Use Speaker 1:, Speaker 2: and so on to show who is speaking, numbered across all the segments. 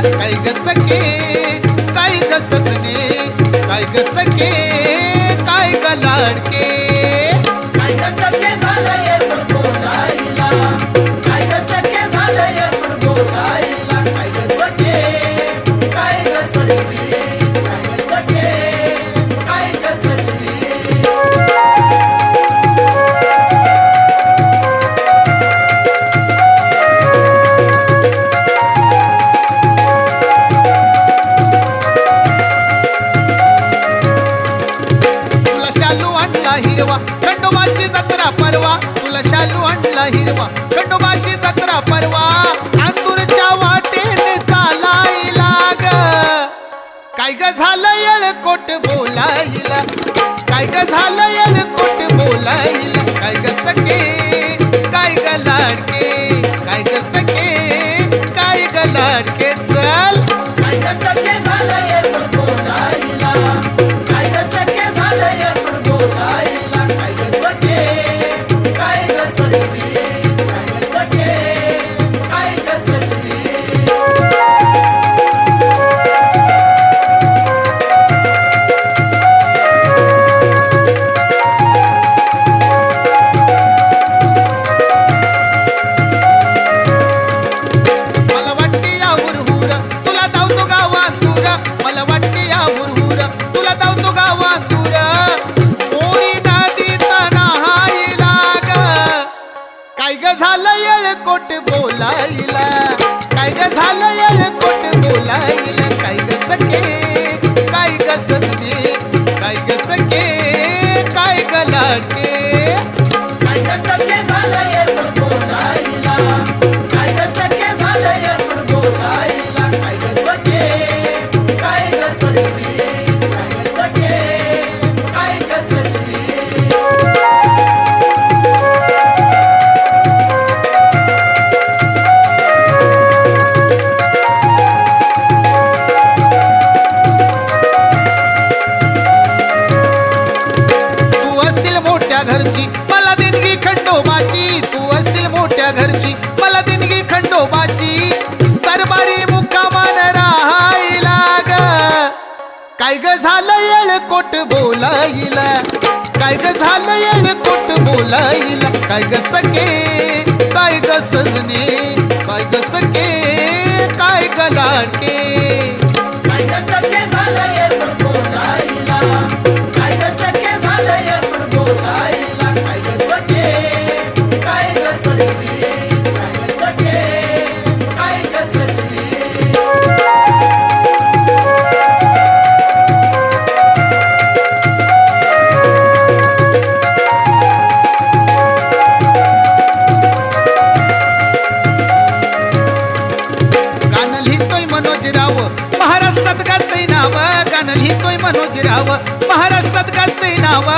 Speaker 1: काय ग सखे काय ग सजने काय ग सखे काय ग लाडके
Speaker 2: काय ग सखे झालंय पण बोलायला काय ग सखे झालंय पण बोलायला काय ग सखे काय ग सजनी काय ग सखे काय ग सजनी
Speaker 1: हिरवा खंडोबाची जत्रा परवा तुला शालू आणला हिरवा खंडोबाची जत्रा परवा अंतुरच्या वाटेने चालायला ग काय ग झालं येळकोट बोलायला काय ग झालं येळकोट बोलायला काय ग सखे काय ग लाडके काय ग सखे काय ग लाडके चल
Speaker 2: काय ग सखे झालंय पण बोलायला काय ग सखे झालंय पण बोलायला काय ग सखे काय ग सजनी काय ग सखे काय ग सजनी
Speaker 1: मला वाटते या हुरहुर तुला धावतो गावात दूर मला वाटते या हुरहुर तुला धावतो गावात दूर ओरी नदीत नहायला ग काय ग झालं येळकोट बोलायला काय ग झालं येळकोट बोलायला काय ग सखे काय ग सजने काय ग सखे काय ग लाडके
Speaker 2: काय ग सखे झालंय पण बोलायला काय ग सखे झालंय पण बोलायला काय ग सखे काय ग सजनी काय ग सखे काय ग सजनी
Speaker 1: तू असेल मोठ्या घरची मला देणगी खंडोबाची तू असेल मोठ्या घरची मला देणगी खंडोबाची दरबारी मुक्कामान राहायला ग काय ग झालं येळकोट बोलायला काय ग झालं येळकोट बोलायला काय ग सखे काय ग सजने काय ग सखे काय ग लाडके
Speaker 2: काय ग सखे झालंय पण बोलायला काय ग सखे झालंय पण बोलायला काय ग सखे काय ग सजनी काय ग सखे काय ग सजनी
Speaker 1: गाणं लिहितोय मनोजराव महाराष्ट्रात गाजतंय नाव गाणं लिहितोय मनोजराव महाराष्ट्रात गाजतंय नाव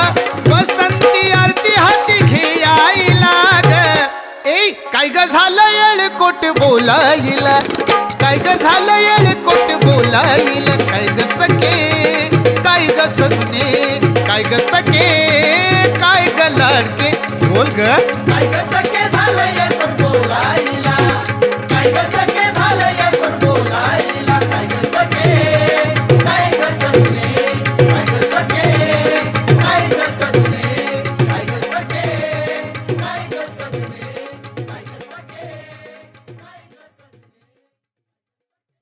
Speaker 1: वसंती आरती हाती घेयायला ग ए काय ग झालं येळकोट बोलायला काय ग झालं येळकोट बोलायला काय ग सखे काय ग सजने काय ग सखे काय ग लाडके बोल ग
Speaker 2: काय ग सखे झालंय पण बोलायला